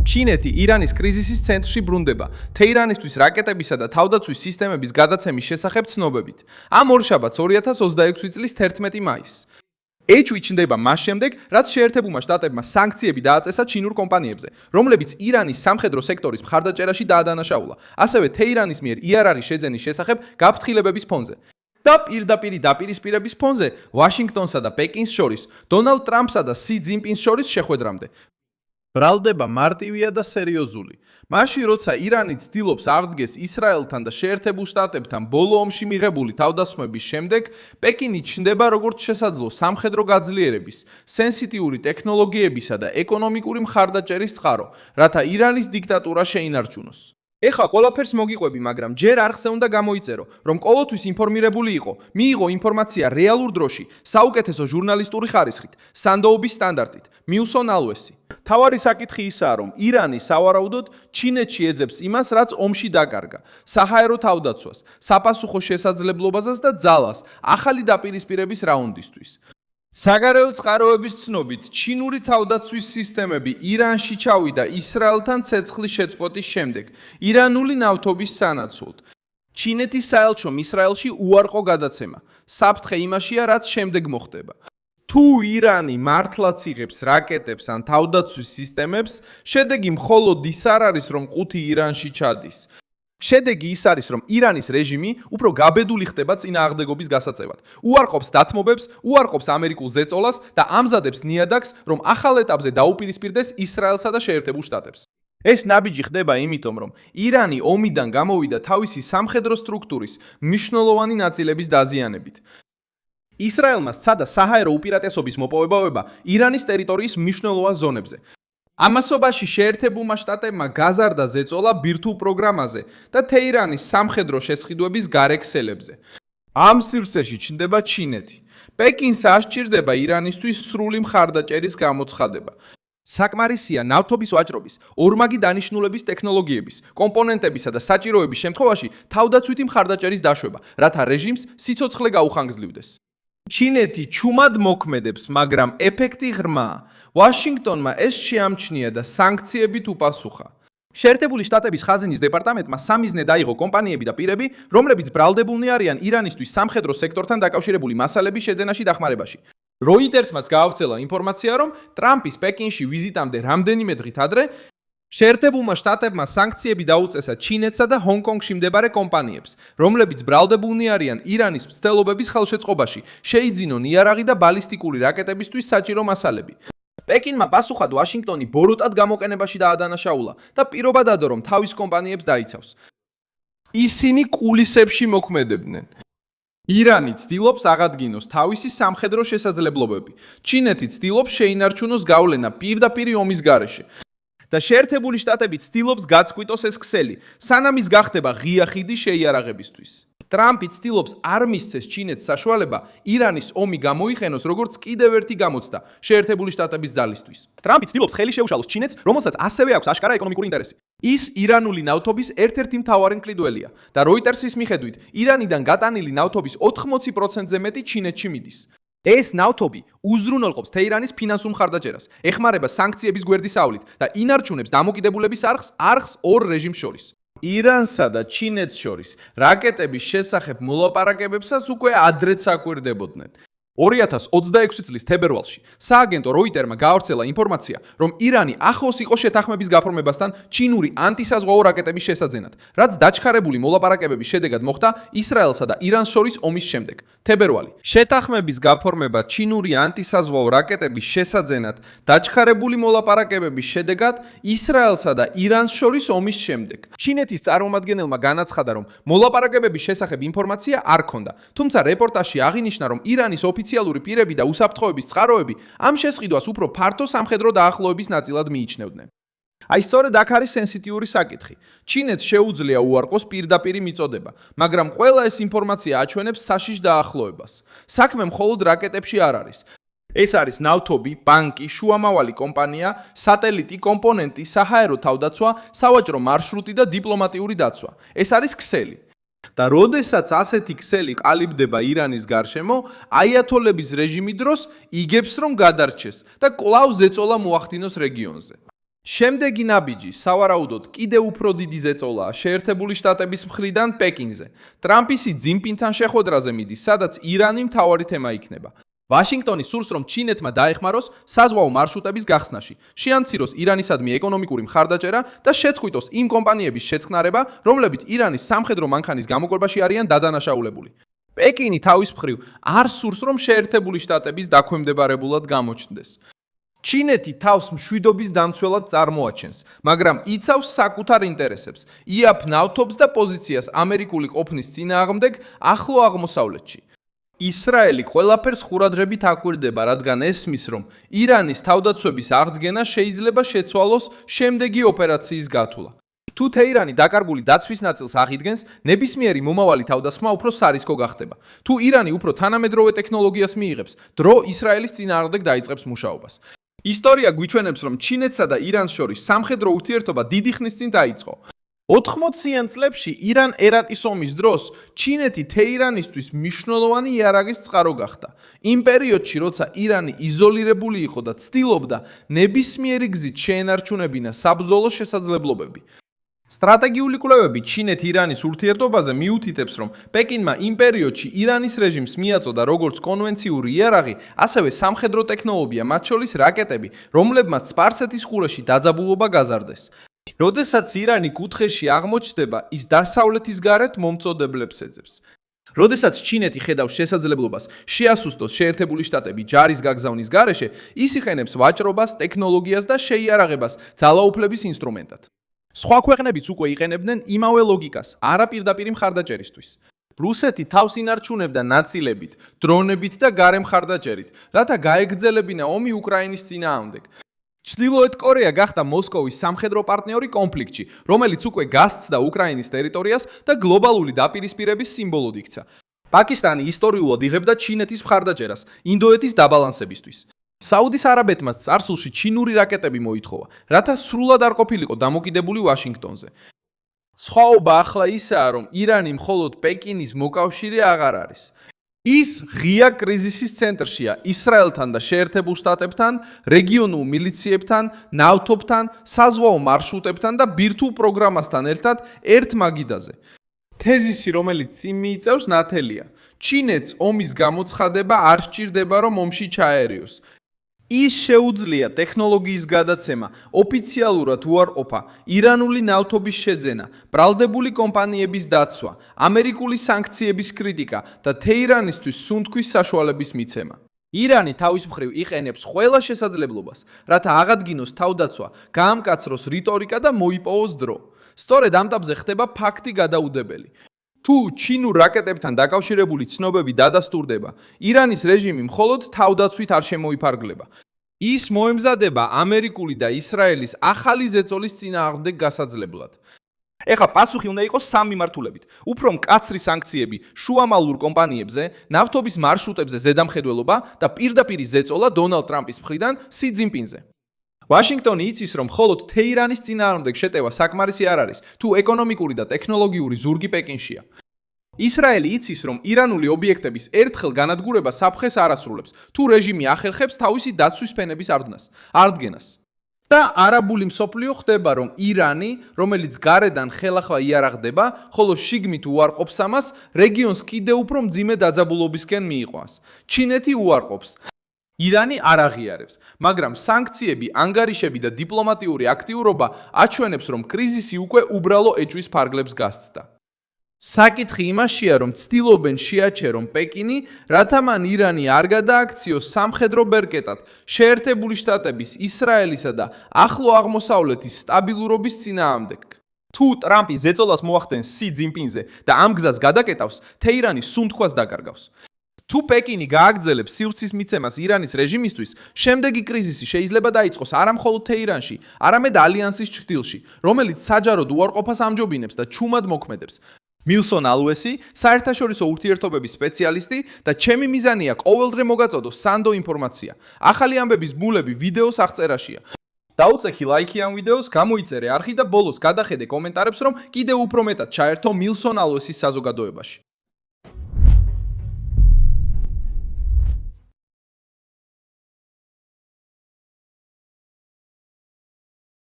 ჩინეთი ირანის კრიზისის ცენტრში ბრუნდება თეირანისთვის რაკეტებისა და თავდაცვის სისტემების გადაცემის შესახებ ცნობებით. ამ ორშაბათს 2026 წლის 11 მაისს. ეჩვი ჩნდება მას შემდეგ, რაც შეერთებულმა შტატებმა სანქციები დააწესა ჩინურ კომპანიებზე, რომლებიც ირანის სამხედრო სექტორის მხარდაჭერაში დაადანაშაულა, ასევე თეირანის მიერ იარარის შეძენის შესახებ გაფრთხილებების ფონზე. და პირდაპირი დაპირისპირების ფონზე ვაშინგტონსა და პეკინს შორის, დონალდ ტრამპსა და სი ძინპინს შორის შეხვედრამდე. ბრალდება მარტივია და სერიოზული. მაშინ, როცა ირანი ცდილობს აღდგეს ისრაელთან და შეერთებულ შტატებთან ბოლო ომში მიღებული თავდასხმების შემდეგ, პეკინი ჩნდება როგორც შესაძლო სამხედრო გაძლიერების, სენსიტიური ტექნოლოგიებისა და ეკონომიკური მხარდაჭერის წყარო, რათა ირანის დიქტატურა შეინარჩუნოს. ეხლა ყველაფერს მოგიყვები, მაგრამ ჯერ არხზე უნდა გამოიწერო, რომ ყოველთვის ინფორმირებული იყო, მიიღო ინფორმაცია რეალურ დროში, საუკეთესო ჟურნალისტური ხარისხით, სანდოობის სტანდარტით, მიუსონ ალვესი. თავარი საკითხი ისაა, რომ ირანი სავარაუდოდ ჩინეთში ეძებს იმას, რაც ომში დაკარგა, საჰაერო თავდაცვას, საფასუხო შესაძლებლობასაც და ძალას, ახალი დაპირისპირების რაუნდისთვის. საგარეო წყაროების ცნობით, ჩინური თავდაცვის სისტემები ირანში ჩავიდა ისრაელთან ცეცხლის შეწყვეტის შემდეგ, ირანული ნავთობის სანაცვლოდ. ჩინეთის საელჩომ ისრაელში უარყო გადაცემა. საფრთხე იმაშია, რაც შემდეგ მოხდება. თუ ირანი მართლაც იღებს რაკეტებს ან თავდაცვის სისტემებს, შედეგი მხოლოდ ის არ არის, რომ ყუთი ირანში ჩადის. შედეგი ის არის, რომ ირანის რეჟიმი უფრო გაბედული ხდება წინააღმდეგობის გასაწევად. უარყოფს დათმობებს, უარყოფს ამერიკულ ზეწოლას და ამზადებს ნიადაგს, რომ ახალ ეტაპზე დაუპირისპირდეს ისრაელსა და შეერთებულ შტატებს. ეს ნაბიჯი ხდება იმიტომ, რომ ირანი ომიდან გამოვიდა თავისი სამხედრო სტრუქტურის მნიშვნელოვანი ნაწილების დაზიანებით. ისრაელმა სცადა საჰაერო უპირატესობის მოპოვება ირანის ტერიტორიის მნიშვნელოვან ზონებზე. ამასობაში შეერთებულმა შტატებმა გაზარდა ზეწოლა ბირთვულ პროგრამაზე და თეირანის სამხედრო შესყიდვების გარექსელებზე. ამ სივრცეში ჩნდება ჩინეთი. პეკინს არ სჭირდება ირანისთვის სრული მხარდაჭერის გამოცხადება. საკმარისია ნავთობის ვაჭრობის, ორმაგი დანიშნულების ტექნოლოგიების, კომპონენტებისა და საჭიროების შემთხვევაში თავდაცვითი მხარდაჭერის დაშვება, რათა რეჟიმს სიცოცხლე გაუხანგრძლივდეს. ჩინეთი ჩუმად მოქმედებს, მაგრამ ეფექტი ღრმაა. ვაშინგტონმა ეს შეამჩნია და სანქციებით უპასუხა. შეერთებული შტატების ხაზინის დეპარტამენტმა სამიზნე დაიღო კომპანიები და პირები, რომლებიც ბრალდებულნი არიან ირანისთვის სამხედრო სექტორთან დაკავშირებული მასალების შეძენაში დახმარებაში. როიტერსმაც გაავრცელა ინფორმაცია, რომ ტრამპის პეკინში ვიზიტამდე რამდენიმე დღით ადრე შეერთებულმა შტატებმა სანქციები დაუწესა ჩინეთსა და ჰონგ-კონგში მდებარე კომპანიებს, რომლებიც ბრალდებულნი არიან ირანის მცდელობების ხელშეწყობაში, შეიძინონ იარაღი და ბალისტიკური რაკეტებისთვის საჭირო მასალები. პეკინმა პასუხად ვაშინგტონი ბოროტად გამოყენებაში დაადანაშაულა და პირობა დადო, რომ თავის კომპანიებს დაიცავს. ისინი კულისებში მოქმედებდნენ. ირანი ცდილობს აღადგინოს თავისი სამხედრო შესაძლებლობები. ჩინეთი ცდილობს შეინარჩუნოს გავლენა პირდაპირ ომის გარეშე. და შეერთებული შტატები ცდილობს გაწყვიტოს ეს ქსელი, სანამ ის გახდება ღია ხიდი შეიარაღებისთვის. ტრამპი ცდილობს არ მისცეს ჩინეთს საშუალება ირანის ომი გამოიყენოს როგორც კიდევ ერთი გამოცდა შეერთებული შტატების ძალისთვის. ტრამპი ცდილობს ხელი შეუშალოს ჩინეთს, რომელსაც ასევე აქვს აშკარა ეკონომიკური ინტერესი. ის ირანული ნავთობის ერთ-ერთი მთავარი მყიდველია და როიტერსის მიხედვით, ირანიდან გატანილი ნავთობის 80%-ზე მეტი ჩინეთში მიდის. ეს ნავთობი უზრუნველყოფს თეირანის ფინანსურ მხარდაჭერას, ეხმარება სანქციების გვერდისავლით და ინარჩუნებს დამოკიდებულების არხს ორ რეჟიმს შორის. ირანსა და ჩინეთს შორის რაკეტების შესახებ მოლაპარაკებებსაც უკვე ადრეც აკვირდებოდნენ. 2026 წლის თებერვალში სააგენტო როიტერმა გაავრცელა ინფორმაცია, რომ ირანი ახლოს იყო შეთანხმების გაფორმებასთან ჩინური ანტისაზღვაო რაკეტების შესაძენად, რაც დაჩქარებული მოლაპარაკებების შედეგად მოხდა ისრაელსა და ირანს შორის ომის შემდეგ. თებერვალი. შეთანხმების გაფორმება ჩინური ანტისაზღვაო რაკეტების შესაძენად დაჩქარებული მოლაპარაკებების შედეგად ისრაელსა და ირანს შორის ომის შემდეგ. ჩინეთის წარმომადგენელმა განაცხადა, რომ მოლაპარაკებების შესახებ ინფორმაცია არ ქონდა, თუმცა რეპორტაჟში აღინიშნა, რომ ირანის ოფიციალური პირები და უსაფრთხოების წყაროები ამ შესყიდვას უფრო ფართო სამხედრო დაახლოების ნაწილად მიიჩნევდნენ. აი სწორედ აქ არის სენსიტიური საკითხი. ჩინეთს შეუძლია უარყოს პირდაპირი მიწოდება, მაგრამ ყველა ეს ინფორმაცია აჩვენებს საშიშ დაახლოებას. საქმე მხოლოდ რაკეტებში არ არის. ეს არის ნავთობი, ბანკი, შუამავალი კომპანია, სატელიტი, კომპონენტი, საჰაერო თავდაცვა, სავაჭრო მარშრუტი და დიპლომატიური დაცვა. ეს არის ქსელი. და როდესაც ასეთი ქსელი ყალიბდება ირანის გარშემო, აიათოლების რეჟიმი დროს იგებს რომ გადარჩეს და კვლავ ზეწოლა მოახდინოს რეგიონზე. შემდეგი ნაბიჯი, სავარაუდოდ, კიდევ უფრო დიდი ზეწოლაა შეერთებული შტატების მხრიდან პეკინზე. ტრამპი სი ძინპინთან შეხვედრაზე მიდის, სადაც ირანი მთავარი თემა იქნება. ვაშინგტონი სურს, რომ ჩინეთმა დაეხმაროს საზღვაო მარშრუტების გახსნაში, შეამციროს ირანისადმი ეკონომიკური მხარდაჭერა და შეწყვიტოს იმ კომპანიების შეწყნარება, რომლებიც ირანის სამხედრო მანქანის გამოყენებაში არიან დადანაშაულებული. პეკინი თავის მხრივ არ სურს, რომ შეერთებული შტატების დაქვემდებარებულად გამოჩნდეს. ჩინეთი თავს მშვიდობის დამცველად წარმოაჩენს, მაგრამ იცავს საკუთარ ინტერესებს, იაფ-ნავთობს და პოზიციას ამერიკული ყოფნის წინააღმდეგ ახლო აღმოსავლეთში. ისრაელი ყველაფერს ხურადღებით აკვირდება, რადგან ესმის, რომ ირანის თავდაცვების აღდგენა შეიძლება შეცვალოს შემდეგი ოპერაციის გათვლა. თუ თეირანი დაკარგული დაცვის ნაწილს აღიდგენს, ნებისმიერი მომავალი თავდასხმა უფრო სარისკო გახდება. თუ ირანი უფრო თანამედროვე ტექნოლოგიას მიიღებს, დრო ისრაელის წინააღმდეგ დაიწყებს მუშაობას. ისტორია გვიჩვენებს, რომ ჩინეთსა და ირანს შორის სამხედრო ურთიერთობა დიდი ხნის წინ დაიწყო. 80-იან წლებში ირან ერატის ომის დროს ჩინეთი თეირანისთვის მნიშვნელოვანი იარაღის წყარო გახდა. იმ პერიოდში, როცა ირანი იზოლირებული იყო და ცდილობდა ნებისმიერი გზით შეენარჩუნებინა საბრძოლო შესაძლებლობები. სტრატეგიული კვლევები ჩინეთ-ირანის ურთიერთობაზე მიუთითებს, რომ პეკინმა იმ პერიოდში ირანის რეჟიმს მიაწოდა როგორც კონვენციური იარაღი, ასევე სამხედრო ტექნოლოგია, მათ შორის რაკეტები, რომლებმაც სპარსეთის ყურეში დაძაბულობა გაზარდეს. როდესაც ირანი კუთხეში აღმოჩნდება, ის დასავლეთის გარეთ მომწოდებლებს ეძებს. როდესაც ჩინეთი ხედავს შესაძლებლობას შეასუსტოს შეერთებული შტატები ჯარის გაგზავნის გარეშე, ის იყენებს ვაჭრობას, ტექნოლოგიას და შეიარაღებას ძალაუფლების ინსტრუმენტად. სხვა ქვეყნებიც უკვე იყენებდნენ იმავე ლოგიკას, არაპირდაპირი მხარდაჭერისთვის. რუსეთი თავს ინარჩუნებდა ნაწილებით, დრონებით და გარე მხარდაჭერით, რათა გაეგრძელებინა ომი უკრაინის წინააღმდეგ. ჩრდილოეთ კორეა გახდა მოსკოვის სამხედრო პარტნიორი კონფლიქტში, რომელიც უკვე გასცდა უკრაინის ტერიტორიას და გლობალური დაპირისპირების სიმბოლოდ იქცა. პაკისტანი ისტორიულად იღებდა ჩინეთის მხარდაჭერას ინდოეთის დაბალანსებისთვის. საუდის არაბეთმა წარსულში ჩინური რაკეტები მოითხოვა, რათა სრულად არ ყოფილიყო დამოკიდებული ვაშინგტონზე. სხვაობა ახლა ისაა, რომ ირანი მხოლოდ პეკინის მოკავშირე აღარ არის. ის ღია კრიზისის ცენტრშია ისრაელთან და შეერთებულ შტატებთან, რეგიონულ მილიციებთან, ნავთობთან, საზღვაო მარშრუტებთან და ბირთვულ პროგრამასთან ერთად ერთ მაგიდაზე. თეზისი, რომელიც წინ მიიწევს, ნათელია. ჩინეთს ომის გამოცხადება არ სჭირდება, რომ ომში ჩაერიოს. ის შეუძლია ტექნოლოგიის გადაცემა, ოფიციალურად უარყოფა, ირანული ნავთობის შეძენა, ბრალდებული კომპანიების დაცვა, ამერიკული სანქციების კრიტიკა და თეირანისთვის სუნთქვის საშუალების მიცემა. ირანი თავის მხრივ იყენებს ყველა შესაძლებლობას, რათა აღადგინოს თავდაცვა, გაამკაცროს რიტორიკა და მოიპოვოს დრო. სწორედ ამ ტაბზე ხდება ფაქტი გადაუდებელი. თუ ჩინურ რაკეტებთან დაკავშირებული ცნობები დადასტურდება, ირანის რეჟიმი მხოლოდ თავდაცვით არ შემოიფარგლება. ის მოემზადება ამერიკული და ისრაელის ახალი ზეწოლის წინააღმდეგ გასაძლებლად. ეხლა პასუხი უნდა იყოს სამი მიმართულებით. უფრო მკაცრი სანქციები შუამავლურ კომპანიებზე, ნავთობის მარშრუტებზე ზედამხედველობა და პირდაპირი ზეწოლა დონალდ ტრამპის მხრიდან სი ძინპინზე. ვაშინგტონი იცის, რომ მხოლოდ თეირანის წინააღმდეგ შეტევა საკმარისი არ არის, თუ ეკონომიკური და ტექნოლოგიური ზურგი პეკინშია. ისრაელი იცის, რომ ირანული ობიექტების ერთხელ განადგურება საფრთხეს არ ასრულებს, თუ რეჟიმი ახერხებს თავისი დაცვის ფენების არდგენას. და არაბული მსოფლიო ხდება, რომ ირანი, რომელიც გარედან ხელახლა იარაღდება, ხოლო შიგნით უარყოფს ამას, რეგიონს კიდევ უფრო მძიმე დაძაბულობისკენ მიიყვანს. ჩინეთი უარყოფს. ირანი არ აღიარებს, მაგრამ სანქციები, ანგარიშები და დიპლომატიური აქტიურობა აჩვენებს, რომ კრიზისი უკვე უბრალო ეჭვის ფარგლებს გასცდა. საკითხი იმაშია, რომ ცდილობენ შეაჩერონ პეკინი, რათა მან ირანი არ გადააქციოს სამხედრო ბერკეტად შეერთებული შტატების, ისრაელისა და ახლო აღმოსავლეთის სტაბილურობის წინააღმდეგ. თუ ტრამპი ზეწოლას მოახდენს სი ძინპინზე და ამ გზას გადაკეტავს, თეირანი სუნთქვას დაკარგავს. თუ პეკინი გააგრძელებს სივრცის მიცემას ირანის რეჟიმისთვის, შემდეგი კრიზისი შეიძლება დაიწყოს არა მხოლოდ თეირანში, არამედ ალიანსის ჩრდილში, რომელიც საჯაროდ უარყოფას ამჯობინებს და ჩუმად მოქმედებს. მილსონ ალუესი, საერთაშორისო ურთიერთობების სპეციალისტი და ჩემი მიზანია ყოველდღე მოგაწოდო სანდო ინფორმაცია. ახალი ამბების ბმულები ვიდეოს აღწერაშია. დაუწეხი ლაიქი ამ ვიდეოს, გამოიწერე არხი და ბოლოს გადახედე კომენტარებს, რომ კიდევ უფრო მეტად ჩაერთო მილსონ ალუესის საზოგადოებაში.